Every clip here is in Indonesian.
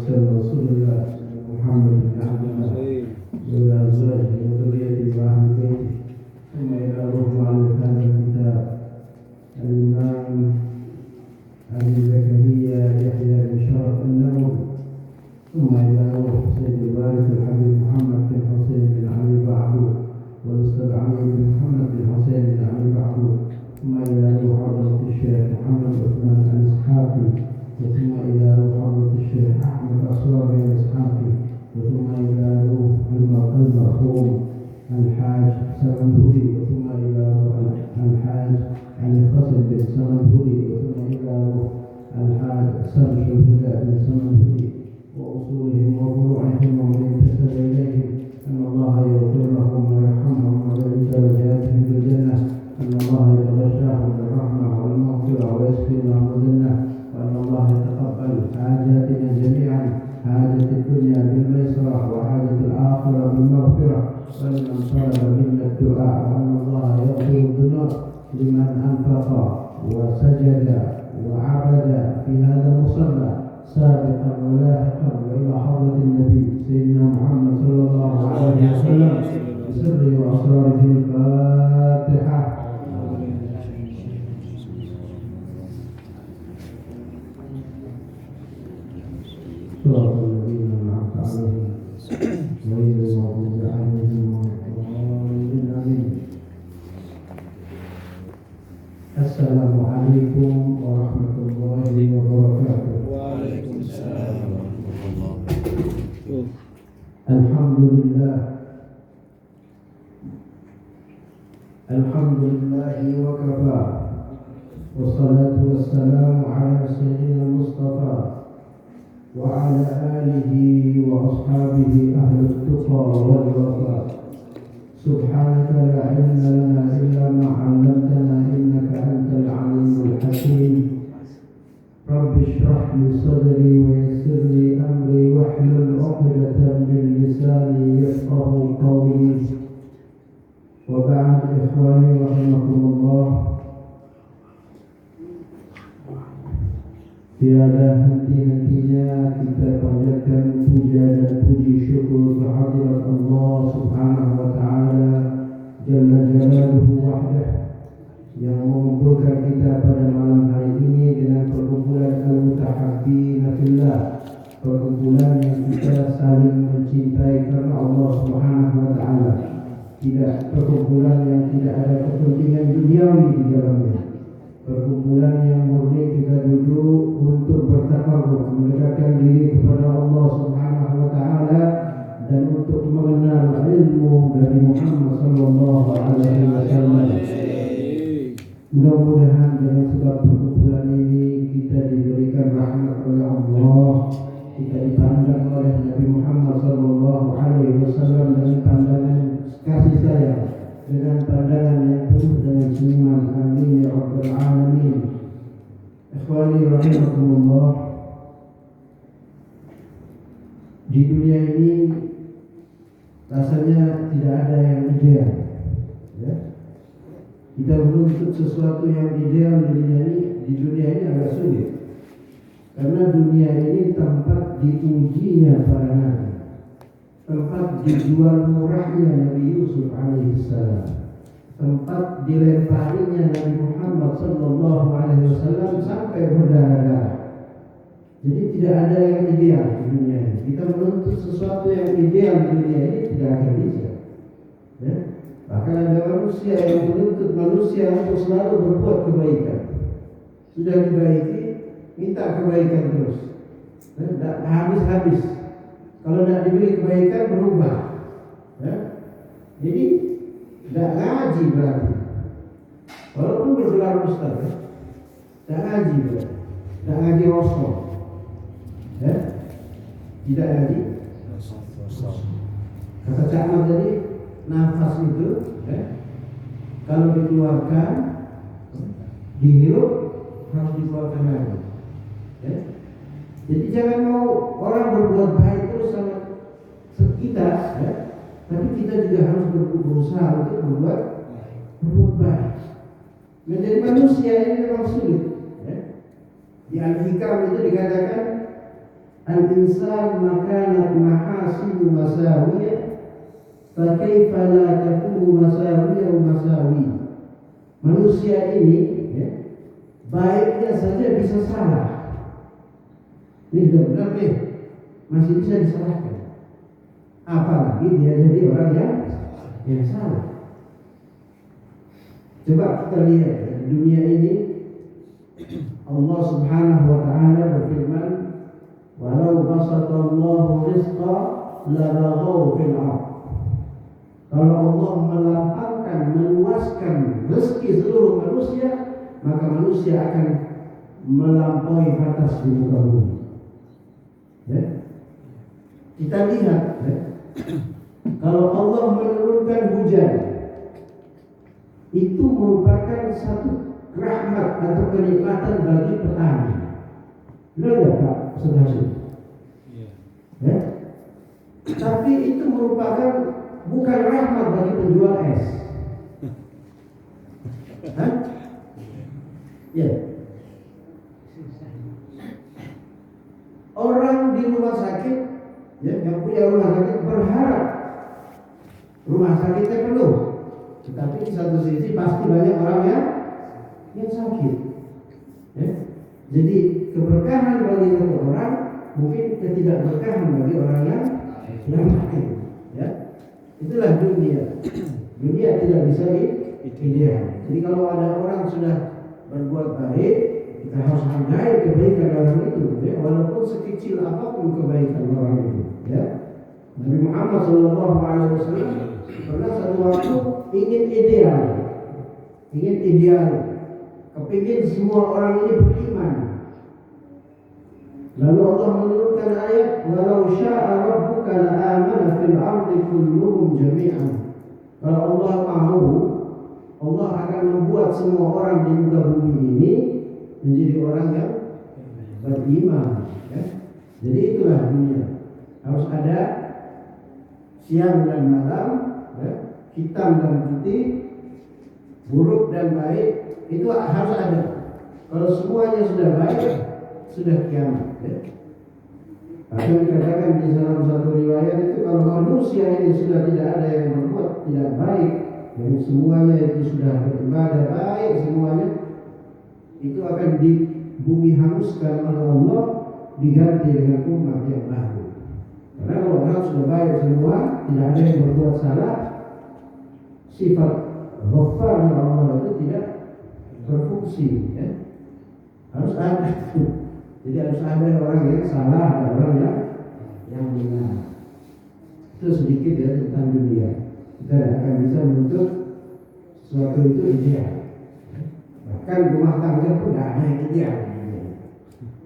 رسول الله محمد بن عبد الله وإلى أزواجه وذريته وأهل بيته ثم إلى روح مؤلف هذا الكتاب الإمام أبي زكريا يحيى بن شرف النووي ثم إلى روح سيد الوالد الحبيب محمد بن حسين بن علي بعبود والأستاذ علي بن محمد بن حسين بن علي بعبود ثم إلى روح حضرة الشيخ محمد عثمان الإسحاقي ثم إلى روح حضرة الشيخ أحمد أسرار الإسحاقي ثم إلى روح المرحوم الحاج سمنهوري ثم إلى روح الحاج علي خصر بن سمنهوري ثم إلى روح الحاج سمش الهدى بن سمنهوري وأصولهم وفروعهم ومن انتسب إليهم أن الله يغفر لهم ويرحمهم ويعز درجاتهم في الجنة أن الله يتغشاهم بالرحمة والمغفرة ويسقي لهم الجنة وأن الله يتقبل حاجاتنا جميعا حاجة الدنيا بالميسرة وحاجة الآخرة بالمغفرة ولمن طلب منا الدعاء وأن الله يغفر الذنوب لمن أنفق وسجد وعبد في هذا المصلى سابقا ولاحقا وإلى حضرة النبي سيدنا محمد صلى الله عليه وسلم بسر وأسراره الفاتحة. صراط الذين أنعمت عليهم غير المغضوب عليهم ولا الضالين. السلام عليكم ورحمة الله وبركاته. وعليكم السلام ورحمة الله. الحمد لله وكفى والصلاة والسلام على سيدنا المصطفى وعلى آله وأصحابه أهل التقى والوفاء. سبحانك لا علم لنا إلا ما علمتنا إنك أنت العليم الحكيم. رب اشرح لي صدري ويسر لي أمري واحلل عقدة من لساني يفقه قولي. وبعد إخواني رحمكم الله, tiada henti-hentinya kita panjatkan puja dan puji syukur kehadirat Allah Subhanahu wa taala Jalla Jalaluhu wahdah yang mengumpulkan kita pada malam hari ini dengan perkumpulan al-mutahabbina fillah, perkumpulan yang kita saling mencintai karena Allah Subhanahu wa taala. Tidak perkumpulan yang tidak ada kepentingan duniawi di dalamnya. Perkumpulan yang murni kita duduk untuk bertakarruf, mendekatkan diri kepada Allah Subhanahu wa taala dan untuk mengenal ilmu dari Muhammad sallallahu alaihi wasallam. Mudah-mudahan dengan sebab perkumpulan ini kita diberikan rahmat oleh Allah, kita dipandang oleh Nabi Muhammad sallallahu alaihi wasallam dengan pandangan kasih sayang, dengan pandangan yang penuh dengan senyuman. Amin ya rabbal alamin. Ikhwani rahimakumullah, di dunia ini rasanya tidak ada yang ideal, ya. Kita menuntut sesuatu yang ideal di dunia ini agak sulit, karena dunia ini tempat diujinya para nabi, tempat dijual murahnya Nabi Yusuf alaihissalam, tempat dilemparinya Nabi Muhammad sallallahu alaihi wasallam sampai berdarah-darah. Jadi tidak ada yang ideal di dunia ini. Kita menuntut sesuatu yang ideal di dunia ini tidak akan bisa, ya? Bahkan ada manusia yang menuntut manusia untuk selalu berbuat kebaikan. Sudah dibaiki, minta kebaikan terus, tidak habis-habis. Kalau tidak diberi kebaikan berubah, ya? Jadi tidak ngaji berarti. Walaupun bergelar ustaz, ya? Tidak ngaji berarti. Tidak ngaji Rasul, ya? Tidak ngaji. Kata Cak Ahmad tadi, nafas itu, ya, kalau dikeluarkan, dihirup, harus dikeluarkan lagi, ya? Jadi jangan mau orang berbuat baik terus sama kita, ya? Tapi kita juga harus berusaha untuk berbuat baik. Menjadi manusia ini memang sulit, ya? Di Al-Hikam itu dikatakan al-insan makanat mahasinu masawiyah fa kaifa la takunu masawiyah masawi. Manusia ini ya, baiknya saja bisa salah. Ini sudah benar nih, masih bisa disalahkan. Apalagi dia jadi orang yang salah. Coba kita lihat ya, di dunia ini Allah Subhanahu wa taala berfirman, "Walau basatallahu rizqa labaghaw fil 'ardh." Kalau Allah melapangkan, meluaskan rezeki seluruh manusia, maka manusia akan melampaui batas di muka bumi. Ya. Kita lihat, ya. Kalau Allah menurunkan hujan, itu merupakan satu rahmat atau kenikmatan bagi petani. Benar ya Pak Saudara? Ya. Tapi itu merupakan bukan rahmat bagi penjual es. Hah? Ya. Orang di rumah sakit, ya, yang punya rumah sakit berharap rumah sakitnya penuh. Tetapi di satu sisi pasti banyak orang yang sakit. Ya. Jadi keberkahan bagi satu orang mungkin ketidakberkahan bagi orang yang lain. Ya. Itulah dunia. Dunia tidak bisa ideal. Jadi kalau ada orang sudah berbuat baik, kita harus hargai kebaikan orang itu, ya, walaupun sekecil apapun kebaikan orang itu. Ya. Nabi Muhammad SAW pernah satu waktu ingin ideal, kepingin semua orang ini beriman. Lalu Allah menurunkan ayat, "Walau syaa rabbuka la'amana fil ardi kulluhum jami'an." Kalau Allah mau, Allah akan membuat semua orang di muka bumi ini menjadi orang yang beriman. Ya. Jadi itulah dunia. Harus ada siang dan malam, ya, hitam dan putih, buruk dan baik, itu harus ada. Kalau semuanya sudah baik, sudah kiamat. Ya. Bahkan dikatakan di dalam satu riwayat itu, kalau manusia ini sudah tidak ada yang berbuat tidak baik, yang semuanya itu sudah beribadah baik semuanya, itu akan di bumi hanguskan oleh Allah, diganti dengan umat yang baru. Karena kalau orang sudah baik semua, tidak ada yang berbuat salah, sifat Ghaffar Allah itu tidak berfungsi. Ya. Harus ada. Jadi harus ada orang yang salah, ada orang yang benar. Itu sedikit ya tentang dunia. Kita tidak akan bisa menuntut sesuatu itu ideal. Bahkan rumah tangga pun tidak ada yang ideal.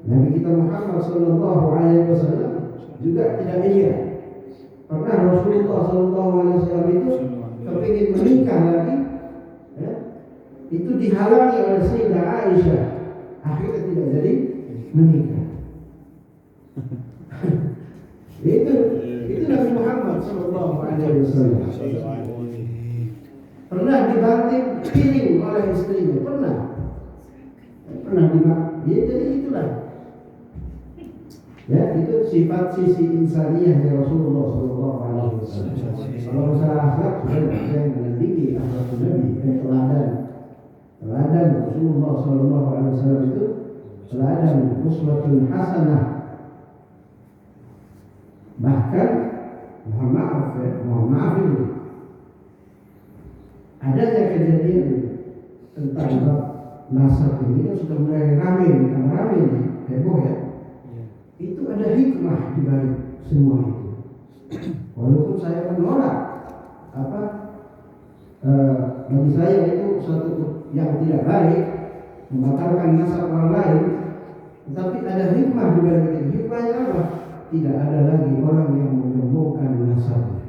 Nabi kita Muhammad SAW juga tidak ideal. Pernah Rasulullah SAW itu kepingin menikah lagi, ya, itu dihalangi oleh Sayyidah Aisyah. Akhirnya tidak jadi menikah. itu Nabi Muhammad SAW. Pernah dibanting piring oleh istrinya, pernah dibanting. Jadi itulah. Ya, itu sifat sisi insaniyahnya Rasulullah SAW. Kalau masalah akhlak, sudah ada yang menandingi akhlak Nabi, teladan Rasulullah SAW itu teladan uswatun hasanah. Bahkan mohon maaf ini, adanya kejadian tentang nasab ini kan sudah mulai ramai heboh ya. Itu ada hikmah di balik semua itu. Walaupun saya menolak bagi saya itu suatu yang tidak baik, membatalkan nasab orang lain, tetapi ada hikmah di balik itu. Hikmahnya apa? Tidak ada lagi orang yang menyombongkan nasab,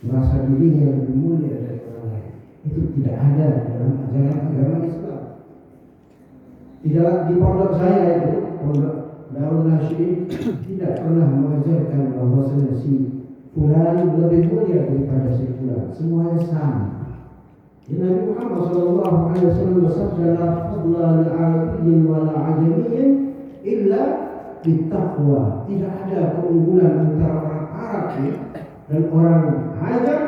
merasa dirinya lebih mulia dari orang lain. Itu tidak ada dalam ajaran agama Islam. Tidak di pondok saya itu, pondok Darul Nasyi'in, tidak pernah mengajarkan bahwasanya si fulan lebih mulia daripada si fulan. Semuanya sama. Nabi Muhammad SAW bersabda, "La fadla li 'arabiyyin wa la 'ajamiyyin illa bittaqwa. Tidak ada keunggulan antara orang Arab dan orang Ajam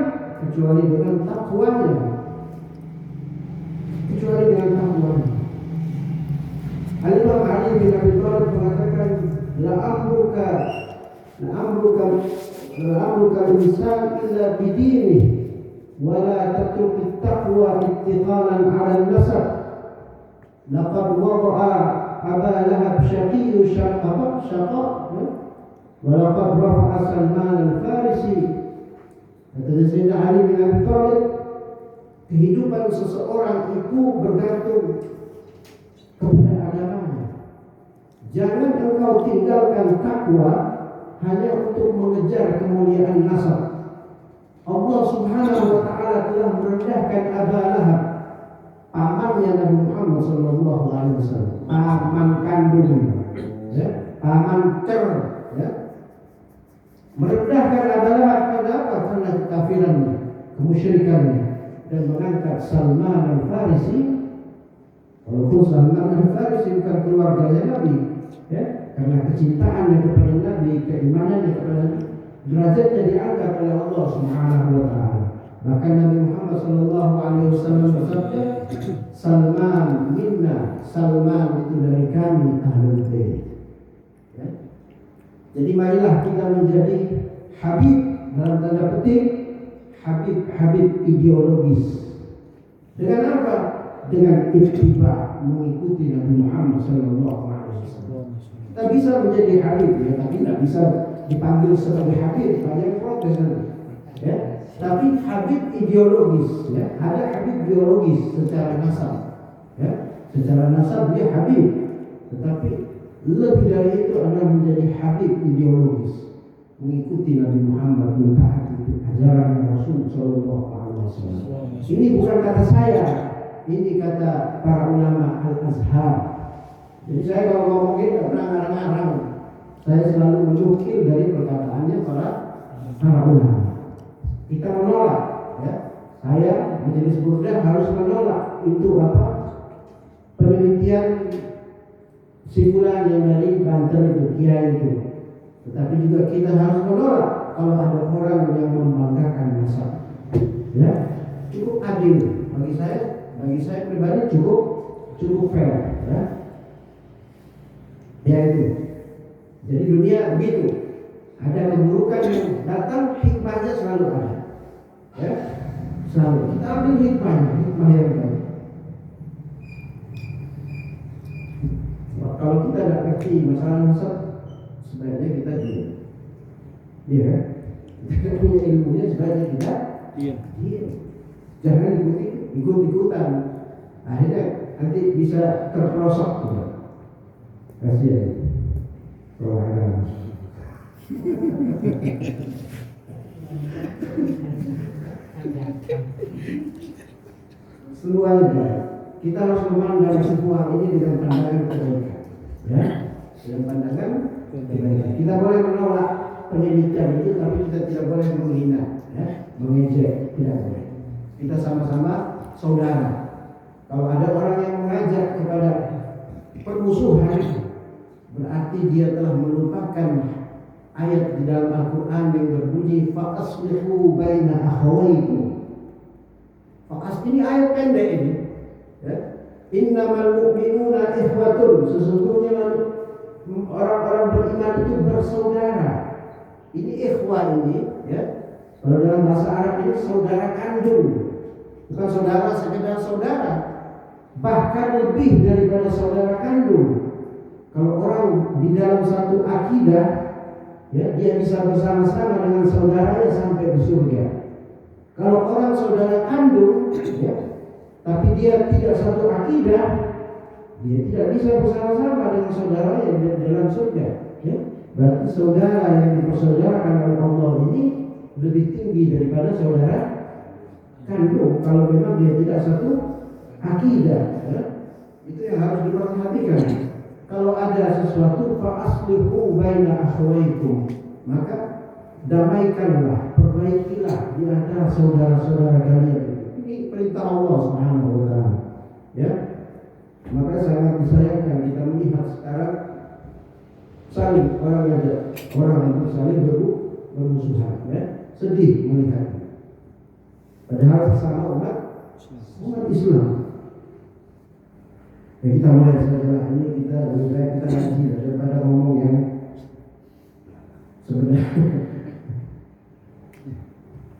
kecuali dengan takwanya. Kecuali dengan takwanya. Al-Imam Ali bin Abi Thalib mengatakan la amruka insan illa bidini wa la tatruk taqwa ittiqalan 'ala an-nasab. Laqad wada'a Aba Lahab syaqiyyu syaqa wa laqad rafa'a Salman al-Farisi. Kata Sayyidina Ali bin Abi Thalib, kehidupan seseorang itu bergantung kepada agamanya. Jangan engkau tinggalkan takwa hanya untuk mengejar kemuliaan nasab. Allah Subhanahu wa taala telah merendahkan Aba Lahab, pamannya Nabi Muhammad sallallahu alaihi wasallam, paman kandung, ya, paman ya. Merendahkan Aba Lahab karena kekafirannya, kemusyrikannya, dan mengangkat Salman al-Farisi. Walaupun Salman al-Farisi bukan keluarganya Nabi, ya, karena kecintaannya kepada Nabi, keimanannya kepada Nabi, derajatnya diangkat oleh Allah Subhanahu wa taala. Maka Nabi Muhammad sallallahu alaihi wasallam bersabda, Salman minna, Salman itu dari kami ahlul bait. Ya. Jadi marilah kita menjadi habib, dalam tanda petik habib ideologis. Dengan apa? Dengan ittiba, mengikuti Nabi Muhammad sallallahu alaihi wasallam. Kita bisa menjadi habib, ya, tapi tidak bisa dipanggil sebagai habib, banyak protes nanti. Ya. Tapi habib ideologis, ya. Ada habib biologis secara nasab, ya. Secara nasab dia habib, tetapi lebih dari itu adalah menjadi habib ideologis, mengikuti Nabi Muhammad, mentaati ajaran Rasul sallallahu alaihi wasallam. Ini bukan kata saya, ini kata para ulama Al-Azhar. Jadi saya kalau ngomong ini tidak pernah ngarang-ngarang. Saya selalu menukil dari perkataannya para ulama. Kita menolak, ya. Saya Majelis Burdah harus menolak itu apa? Penelitian simpulan yang dari Banten itu, Kiai itu. Tetapi juga kita harus menolak kalau ada orang yang membanggakan nasab. Ya, cukup adil bagi saya pribadi cukup fair, ya. Ya itu. Jadi dunia begitu. Ada keburukan yang datang, hikmahnya selalu ada. Ya, selalu. Kita ambil hikmah yang baik. Kalau kita tidak ngerti masalah nasab, sebaiknya kita diam. Iya, kita punya ilmunya, sebaiknya kita diam. Jangan ikut-ikutan. Akhirnya nanti bisa terperosok juga. Kasihan. Kalau ada semuanya kita harus memandang semua ini dengan pandangan kebaikan, ya, dengan pandangan kebaikan. Kita boleh menolak penelitian itu, tapi kita tidak boleh menghina, ya, mengejek, tidak boleh. Kita sama-sama saudara. Kalau ada orang yang mengajak kepada permusuhan, berarti dia telah melupakan ayat di dalam Al-Quran yang berbunyi fa'aslihu baina akhawaikum. Ini ayat pendek ini, ya. Innamal mu'minuna ikhwatun, sesungguhnya orang-orang beriman itu bersaudara. Ini ikhwah ini, ya. Kalau dalam bahasa Arab ini saudara kandung, bukan saudara sekedar saudara, bahkan lebih daripada saudara kandung. Kalau orang di dalam satu akidah, ya, dia bisa bersama-sama dengan saudaranya sampai ke surga. Kalau orang saudara kandung, ya, tapi dia tidak satu akidah, dia tidak bisa bersama-sama dengan saudaranya di dalam surga. Ya. Berarti saudara yang dipersaudarakan oleh Allah ini lebih tinggi daripada saudara kandung. Kalau memang dia tidak satu akidah, ya. Itu yang harus diperhatikan. Kalau ada sesuatu fa'aslihu baina akhawaikum, maka damaikanlah, perbaikilah di antara saudara-saudara kalian. Ini perintah Allah Subhanahu wa taala. Ya. Maka sangat disayangkan kita melihat sekarang saling orang yang saling bermusuhan, ya, sedih melihatnya. Padahal sama umat Islam. Ya, kita mulai setelah ini kita ngaji daripada ngomong yang sebenarnya.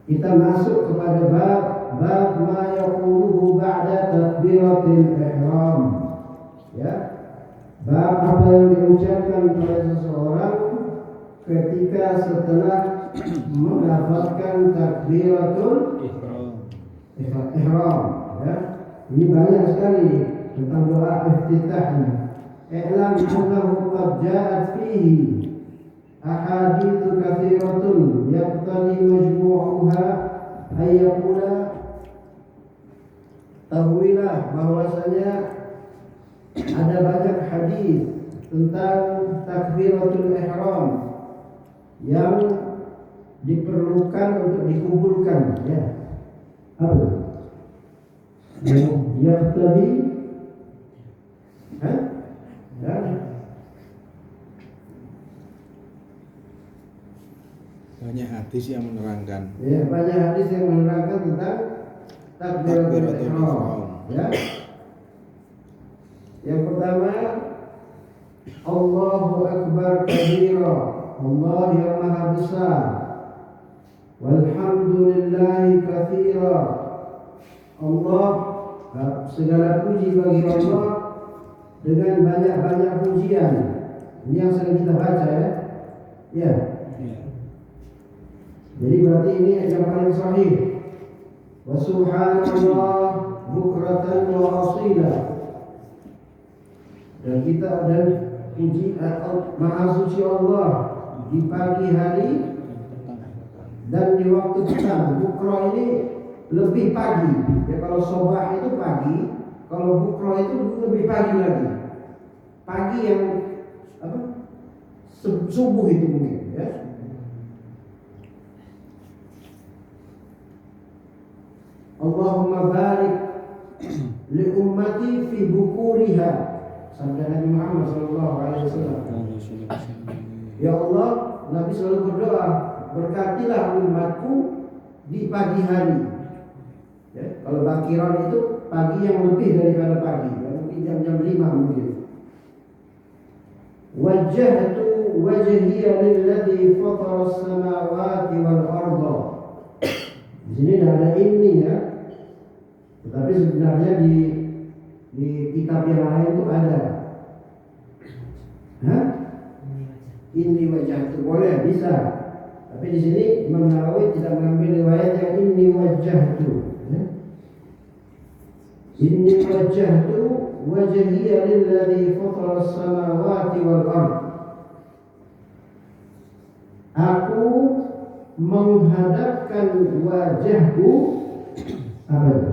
Kita masuk kepada bab ma yaquluhu ba'da takbiratil ihram. Ya. Bab apa yang diucapkan oleh seseorang ketika setelah melafazkan takbiratul ihram. Ya. Ini banyak sekali tentang doa iftitahnya. I'lam annahu qad ja'at fihi ahaditsu katsiratun yaqtadi majmu'uha ay yaqula, tahuilah bahwasanya ada banyak hadis tentang takbiratul ihram yang diperlukan untuk dikumpulkan, ya. Apa? Yaqtadi ya. Banyak hadis yang menerangkan. Ya, banyak hadis yang menerangkan tentang takbiratul ihram. Ya. Yang pertama, Allahu Akbar kabira, Allah yang maha besar. Walhamdulillahi katsira, Allah, segala puji bagi Allah dengan banyak-banyak pujian. Ini yang sering kita baca, ya. Ya. Jadi berarti ini yang paling sahih. Wa subhanallah bukratan wa asila. Dan puji maha suci Allah di pagi hari dan di waktu petang. Bukra ini lebih pagi. Ya, kalau sobah itu pagi, kalau bukra itu lebih pagi lagi. Pagi yang apa? Subuh itu mungkin, ya. Allahumma barik li ummati fi bukuriha, sabda Nabi Muhammad SAW. Ya Allah, Nabi selalu berdoa, berkatilah umatku di pagi hari. Ya, kalau bakiran itu pagi yang lebih daripada pagi, ya, mungkin jam 5 mungkin. Wajjahtu wajhiya lilladzi fatara as-samawati wal arda. Di sini tidak ada ini, ya. Tetapi sebenarnya di kitab yang lain itu ada. Ini wajah itu boleh, bisa. Tapi di sini Imam Nawawi tidak mengambil riwayat yang ini wajah itu. Ini wajah itu wajhiya lilladzi fatara as-samawati wal ard. Aku menghadapkan wajahku apa itu?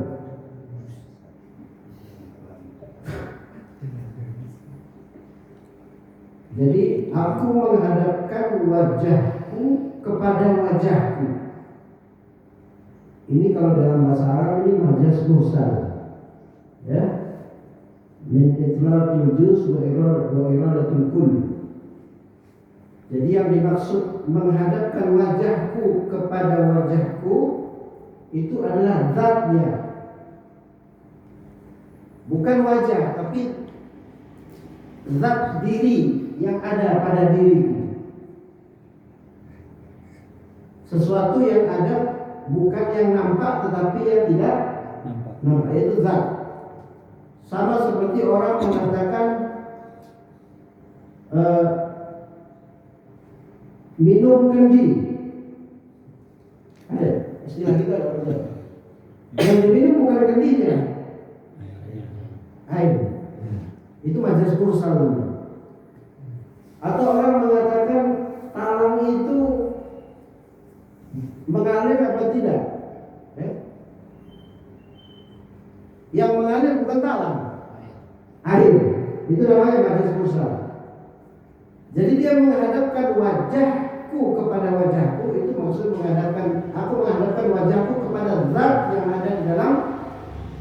Jadi aku menghadapkan wajahku kepada wajahku. Ini kalau dalam bahasa Arab ini majas mursal, ya. Min itlaqil juz wa iradatul kull. Jadi yang dimaksud menghadapkan wajahku kepada wajahku itu adalah zatnya, bukan wajah, tapi zat diri yang ada pada diriku. Sesuatu yang ada, bukan yang nampak tetapi yang tidak nampak, itu zat. Sama seperti orang mengatakan minum kendi. Ada istilah kita ada. Yang diminum bukan kendinya, air. Itu majas mursal. Atau orang mengatakan talang itu mengalir apa tidak? Yang mengalir bukan talang, air. Itu namanya majas mursal. Jadi dia menghadapkan wajahku kepada wajahku, itu maksud aku menghadapkan wajahku kepada zat yang ada di dalam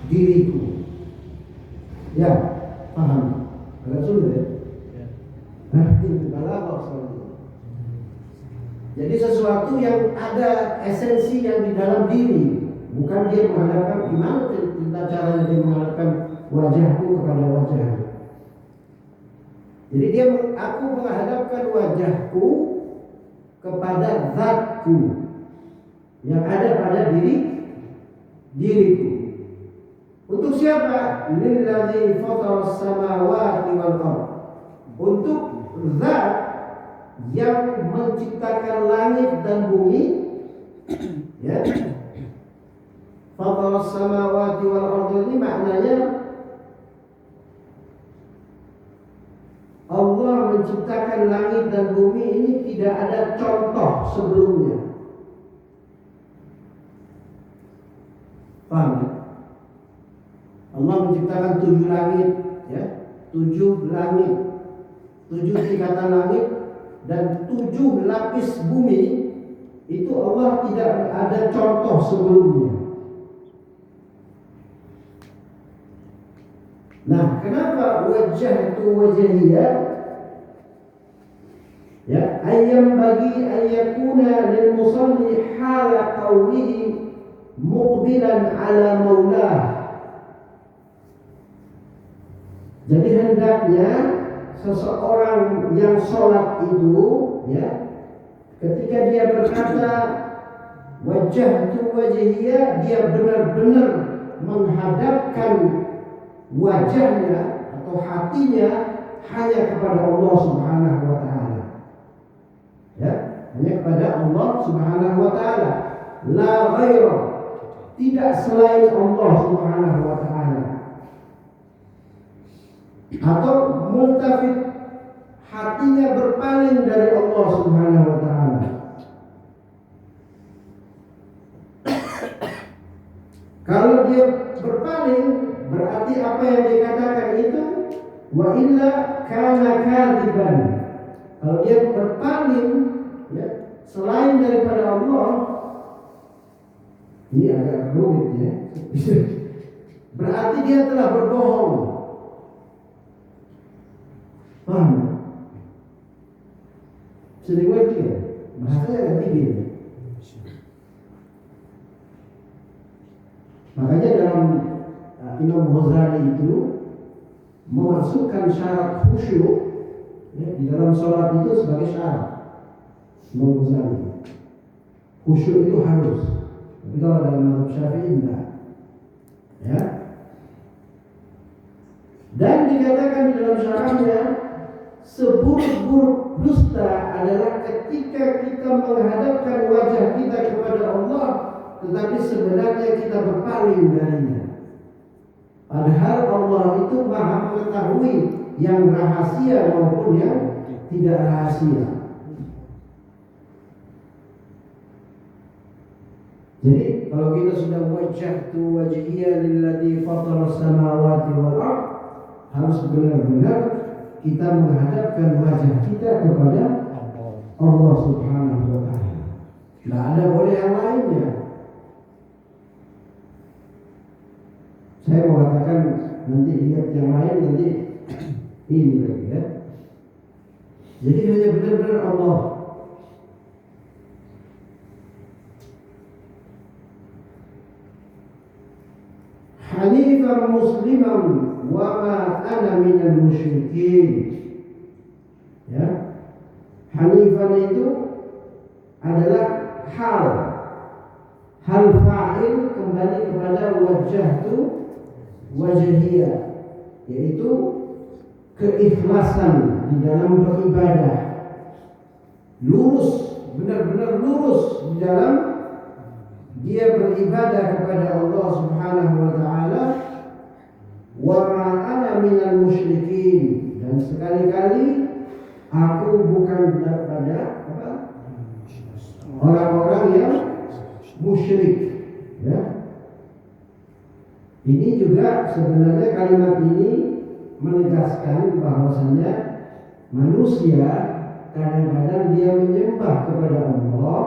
diriku. Ya, paham? Agak sulit, ya? Nah, ini balaghah sesuatu yang ada esensi yang di dalam diri, bukan dia menghadapkan gimana caranya dia menghadapkan wajahku kepada wajahku. Jadi aku menghadapkan wajahku kepada zatku yang ada pada diriku. Untuk siapa? Lillazi fataras samawati wal ardh. Untuk zat yang menciptakan langit dan bumi, ya. Fataras samawati wal ardh ini maknanya Allah menciptakan langit dan bumi ini tidak ada contoh sebelumnya. Paham ya? Allah menciptakan 7 langit, ya, 7 langit, 7 tingkatan langit dan 7 lapis bumi. Itu Allah tidak ada contoh sebelumnya. Nah, kenapa wajah itu wajahiyah? Ya, ayam bagi ayakuna lil musalli hala qawlihi muqbilan ala maulah. Jadi hendaknya seseorang yang sholat itu, ya, ketika dia berkata wajah itu wajahiyah, dia benar-benar menghadapkan wajahnya atau hatinya hanya kepada Allah Subhanahu wa taala. Ya, hanya kepada Allah Subhanahu wa taala. La ghaira, tidak selain Allah Subhanahu wa taala. Atau multafit, hatinya berpaling dari Allah Subhanahu wa taala. Kalau dia berpaling, berarti apa yang dikatakan itu wa illa kana kadiban. Kalau dia berpaling, ya, selain daripada Allah, ini agak rumit, ya. Berarti dia telah berbohong. Paham? Sering lagi, bahasanya agak tinggi. Makanya dalam Imam Ghazali itu memasukkan syarat khusyuk, ya, di dalam sholat itu sebagai syarat. Imam Ghazali, khusyuk itu harus. Tapi kalau dalam mazhab Syafi'i enggak, ya. Dan dikatakan di dalam syaratnya, seburuk-buruk dusta adalah ketika kita menghadapkan wajah kita kepada Allah, tetapi sebenarnya kita berpaling darinya. Padahal Allah itu Maha mengetahui yang rahasia maupun yang tidak rahasia. Jadi kalau kita sudah wajhtu wajhiya lilladzi fataras samawati wal ardh, harus benar-benar kita menghadapkan wajah kita kepada Allah Subhanahu wa taala. Tidak ada boleh yang lainnya. Saya mau katakan nanti ingat yang lain, nanti ini lagi, ya. Jadi hanya benar-benar Allah. Hanifan musliman wa ma ana minal musyrikin. Ya. Hanifan itu adalah hal fa'il kembali kepada wajhtu wajhiyah, yaitu keikhlasan di dalam beribadah, lurus, benar-benar lurus di dalam dia beribadah kepada Allah Subhanahu wa taala. Wa ma ana minal musyrikin, dan sekali-kali aku bukan daripada orang-orang yang musyrik, ya. Ini juga sebenarnya kalimat ini menegaskan bahwasanya manusia kadang-kadang dia menyembah kepada Allah,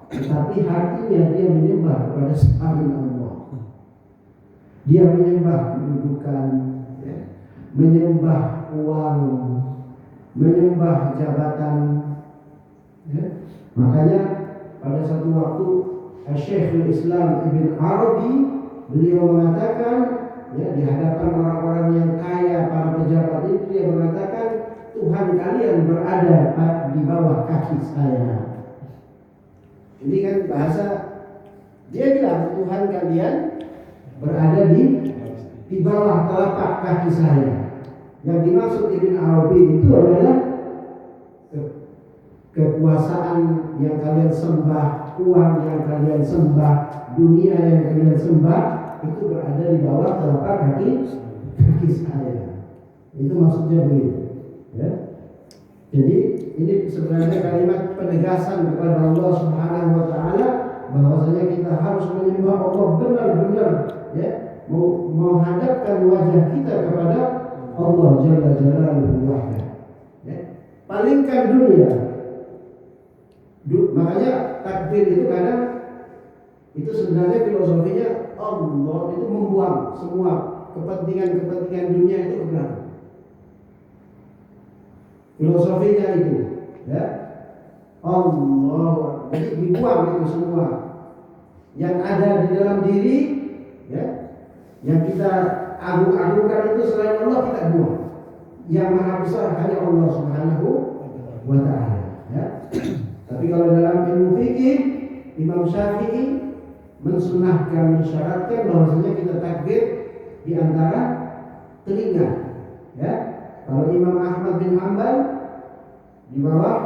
tetapi hatinya dia menyembah kepada selain Allah. Dia menyembah kedudukan, ya, menyembah uang, menyembah jabatan, ya. Makanya pada satu waktu Syekhul Islam Ibn Arabi beliau mengatakan, ya, di hadapan orang-orang yang kaya, para pejabat itu, dia mengatakan Tuhan kalian berada di bawah kaki saya. Ini kan bahasa, dia bilang Tuhan kalian berada di bawah telapak kaki saya. Yang dimaksud Ibn Arabi itu adalah kekuasaan yang kalian sembah, uang yang kalian sembah, dunia yang kalian sembah, itu berada di bawah telapak kaki saya. Itu maksudnya begitu, ya. Jadi ini sebenarnya kalimat penegasan kepada Allah Subhanahu wa taala bahwasanya kita harus menyembah Allah benar-benar, ya, menghadapkan wajah kita kepada Allah Jalla Jalaluhu wahdah, ya. Palingkan dunia. Makanya takbir itu kadang itu sebenarnya filosofinya Allah itu membuang semua kepentingan dunia itu ke belakang. Filosofinya itu, ya, Allah, jadi dibuang itu semua yang ada di dalam diri, ya, yang kita agung-agungkan itu selain Allah kita buang. Yang maha besar hanya Allah Subhanahu wa taala, ya. Tapi kalau dalam ilmu fikih, Imam Syafi'i mensyaratkan bahwasanya kita takbir di antara telinga, ya. Kalau Imam Ahmad bin Hanbal di bawah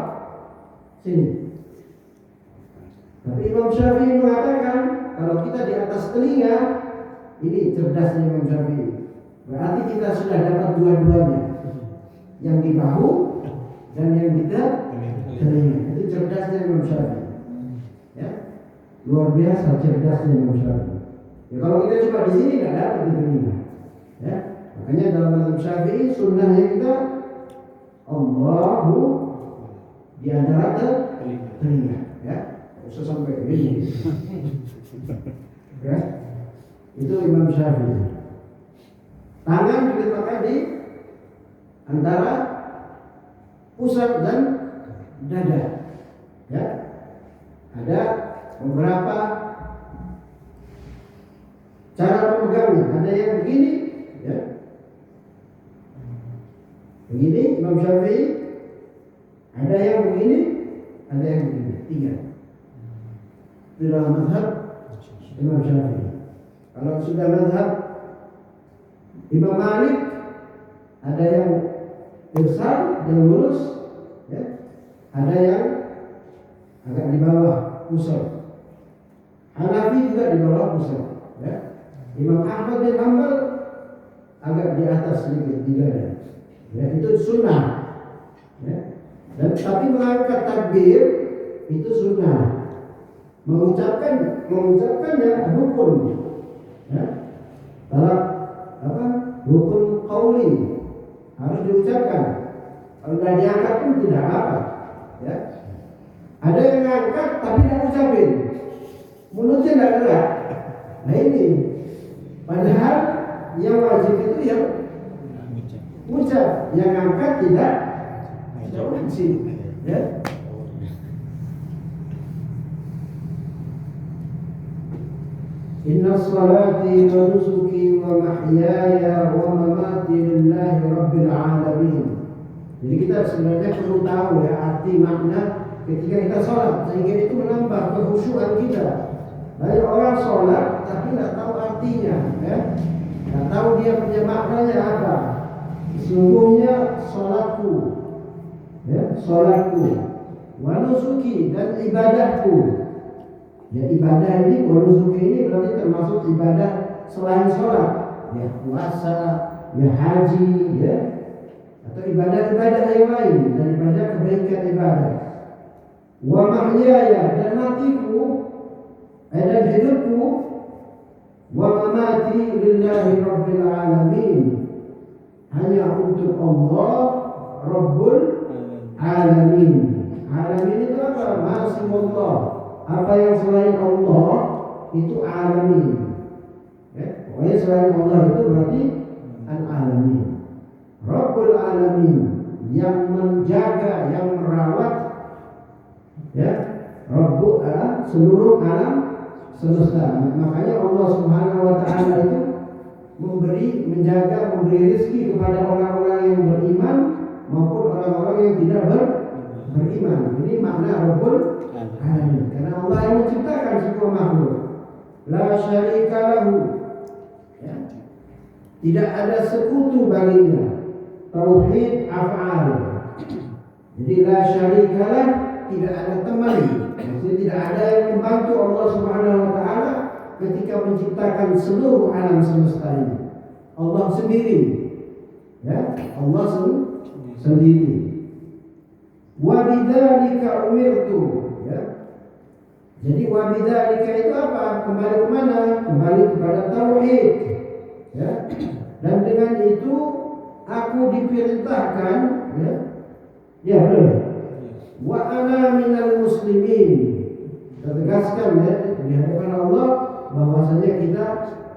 sini. Tapi Imam Syafi'i mengatakan kalau kita di atas telinga, ini cerdasnya Imam Syafi'i. Berarti kita sudah dapat dua-duanya, yang di bahu dan yang di telinga. Itu cerdasnya Imam Syafi'i, ya. Luar biasa cerdasnya Imam Syafi'i. Ya, kalau kita cuma di sini nggak dapat di telinga, ya. Makanya dalam mazhab Syafi'i sunnahnya kita Allahu di antara telinga, ya. Usah sampai ini, ya. Itu Imam Syafi'i. Tangan diletakkan di antara pusat dan dada, ya. Ada beberapa cara memegangnya. Ada yang begini, ya, begini Imam Syafi'i. Ada yang begini, ada yang begini. Tiga. Itu dalam mazhab Imam Syafi'i. Kalau sudah mazhab Imam Malik, ada yang irsal, yang lurus, ya. Ada yang agak di bawah pusat. Hanafi juga di bawah pusat, ya. Imam Ahmad bin Hanbal agak di atas sedikit di dada, ya. Itu sunnah, ya. Dan tapi mengangkat takbir itu sunnah. Mengucapkannya rukun, ya. Dalam rukun qauli harus diucapkan. Kalau tidak diangkat pun tidak apa, ya. Ada yang ngangkat tapi tidak ucapin, mulutnya tidak gerak. Nah ini, padahal yang wajib itu yang ucap, yang ngangkat tidak wajib, ya. Inna salati wa nusuki wa mahyaya wa mamati lillahi rabbil alamin. Jadi kita sebenarnya perlu tahu, ya, arti makna ketika kita sholat, sehingga itu menambah kekhusyuan kita. Banyak orang sholat tapi tidak tahu artinya, ya, tidak tahu dia punya maknanya apa. Sesungguhnya sholatku, ya, sholatku, wa nusuki, dan ibadahku. Ya, ibadah ini, wa nusuki ini berarti termasuk ibadah selain sholat, ya, puasa, ya, haji, ya, atau ibadah-ibadah yang lain daripada kebaikan ibadah. Wa mahyaya, dan matiku, dan hidupku, wa mamati lillahi rabbil alamin, hanya untuk Allah Rabbul Alamin. Alamin itu apa? Masimullah. Apa yang selain Allah itu alamin, ya. Pokoknya selain Allah itu berarti al-alamin. Rabbul Alamin, yang menjaga, yang merawat, ya, Rabbu seluruh alam semesta. Makanya Allah Subhanahu wa taala itu menjaga, memberi rezeki kepada orang-orang yang beriman maupun orang-orang yang tidak beriman. Ini makna Rabbul Alamin. Karena Allah yang menciptakan semua makhluk. La syarika lahu. Ya. Tidak ada sekutu baginya. Tauhid af'al. Jadi la syarikalah, tidak ada teman. Maksudnya tidak ada yang membantu Allah Subhanahu wa taala ketika menciptakan seluruh alam semesta ini. Allah sendiri. Ya, Allah sendiri. Wa bidzalika umirtu, ya. Jadi wa bidzalika itu apa? Kembali ke mana? Kembali kepada tauhid. Ya. Dan dengan itu aku diperintahkan, ya. Ya, benar. Wa ana minal muslimin. Kita tegaskan ya di hadapan Allah bahwasanya kita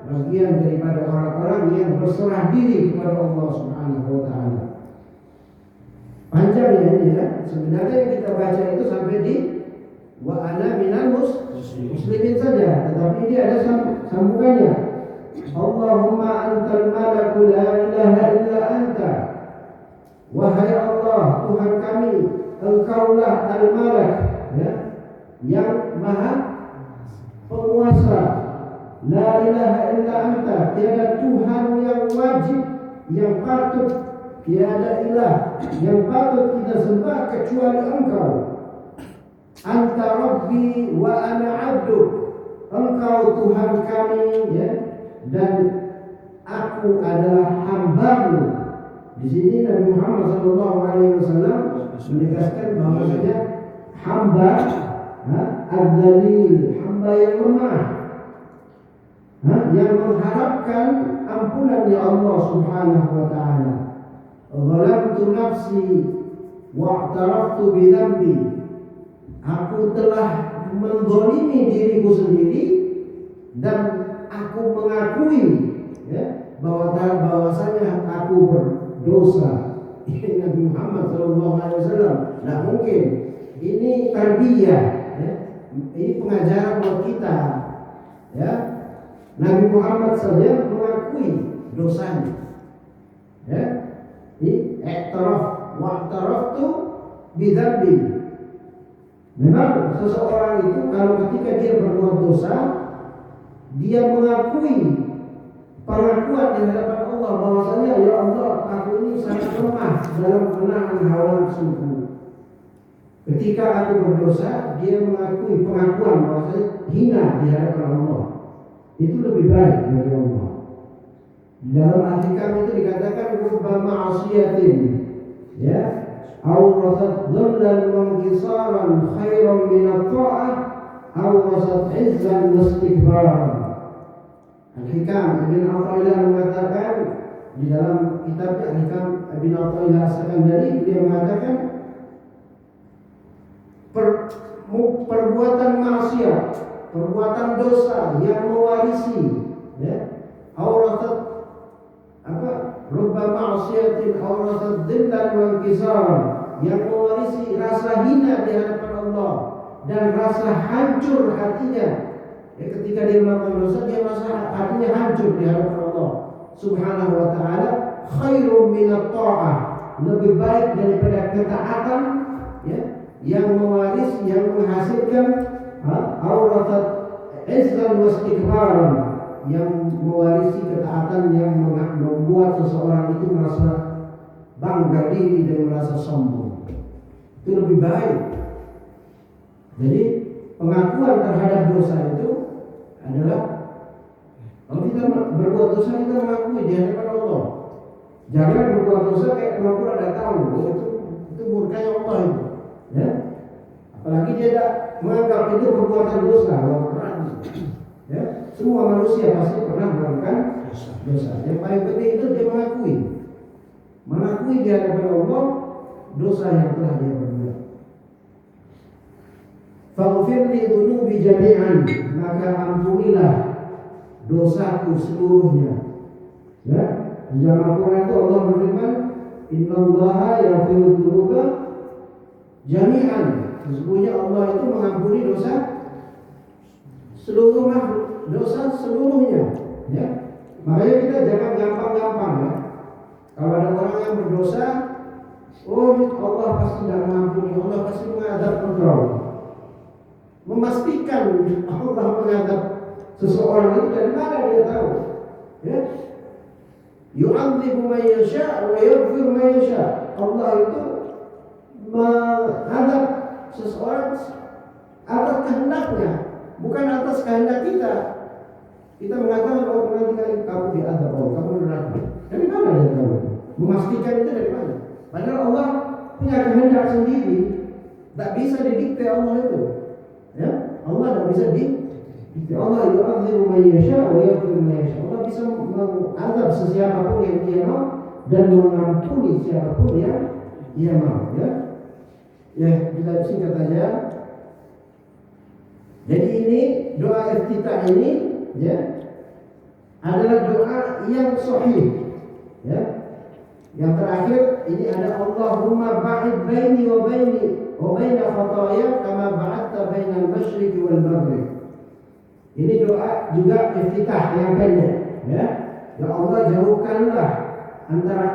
bagian daripada orang-orang yang berserah diri kepada Allah Subhanahu wa taala. Panjang ya ini ya. Sebenarnya yang kita baca itu sampai di wa ana minal muslimin saja, tetapi ini ada sambungannya. Allahumma antal malaku la ilaha illa anta. Wahai Allah, Tuhan kami, Engkaulah al-Malak, ya, yang maha penguasa. La ilaha illa anta, tiada Tuhan yang wajib, yang patut, tiada ilah yang patut kita sembah kecuali Engkau. Anta Rabbi wa ana abduk. Engkau Tuhan kami, ya, dan aku adalah hamba-Mu. Di sini Nabi Muhammad SAW menegaskan bahwasanya hamba, ad-dalil, hamba yang lemah, yang mengharapkan ampunannya Allah Subhanahu wa taala. Zalamtu nafsi wa'taraftu bidzambi. Aku telah menzalimi diriku sendiri dan aku mengakui, ya, bahwasanya aku berdosa. Ini Nabi Muhammad SAW. Nah, mungkin ini tarbiyah, ya. Ini pengajaran buat kita, ya. Nabi Muhammad saja mengakui dosanya, ya. Ini i'taraf wa'taraftu bidzambi. Memang seseorang itu kalau ketika dia berbuat dosa, dia mengakui pengakuan di hadapan Allah bahwasanya ya Allah, aku ini sangat lemah dalam menahan hawa nafsuku. Ketika aku berdosa, dia mengakui pengakuan bahwasanya hina di hadapan Allah. Itu lebih baik bagi Allah. Di dalam Al-Hikam itu dikatakan rubba ma'asiyatin, ya, awrasat dhullan wa inkisaran khairan min at-ta'ah awrasat izzan wa istikbaran. Al-Hikam Ibn Athaillah mengatakan di dalam kitab Al-Hikam Ibn Athaillah As-Sakandari, dia mengatakan perbuatan maksiat, perbuatan dosa yang mewarisi, ya, awrasat rubba ma'siyatin awrasat dhillan wa inkisaran, yang mewarisi rasa hina di hadapan Allah dan rasa hancur hatinya. Ya, ketika dia melakukan dosa, dia merasa hatinya hancur di hadapan Allah Subhanahu wa taala. Khairum minat ta'ah, lebih baik daripada ketaatan, ya, yang mewaris, yang menghasilkan awrasat izzan wa istikbaran, yang mewarisi ketaatan yang membuat seseorang itu merasa bangga diri dan merasa sombong. Itu lebih baik. Jadi pengakuan terhadap dosa itu adalah, kalau kita berbuat dosa, kita mengakui di hadapan Allah. Jangan berbuat dosa kayak pura-pura tidak tahu. Itu murkanya Allah itu, ya. Apalagi dia tidak menganggap itu perbuatan dosa. Ya, semua manusia pasti pernah melakukan dosa. Yang paling penting itu dia mengakui di hadapan Allah dosa yang telah dia perbuat. Faghfir li dhunubi jami'an, maka ampunilah dosaku seluruhnya. Ya, di dalam Al-Quran itu Allah berfirman, innallaha yaghfiru dzunuba jami'an. Sesungguhnya Allah itu mengampuni dosa seluruh makhluk, dosa seluruhnya. Ya, makanya kita jangan gampang-gampang ya. Kalau ada orang yang berdosa, oh Allah pasti tidak mengampuni, Allah pasti mengadab engkau. Memastikan Allah mengadab seseorang itu dari mana dia tahu? Ya, yu'adzibu man yasha' wa yaghfiru man yasha'. Allah itu mengadab seseorang atas kehendaknya, bukan atas kehendak kita. Kita mengatakan oh nanti kamu diadab, oh kamu neraka. Dari mana dia tahu? Memastikan itu dari mana? Padahal Allah punya kehendak sendiri, tak bisa didikte Allah itu. Ya, Allah tak bisa didikte. Allah yu'adzibu man yasha' wa yaghfiru man yasha'. Allah bisa mengadab sesiapapun yang Dia mau dan mengampuni siapapun yang Dia mau. Ya, ya kita singkat saja. Jadi ini doa iftitah ini ya adalah doa yang sahih. Ya. Yang terakhir ini ada Allahumma ba'id baini wa baina khataaya kama ba'adta bainal masyriqi wal maghrib. Ini doa juga iftitah yang pendek ya. Ya Allah jauhkanlah antara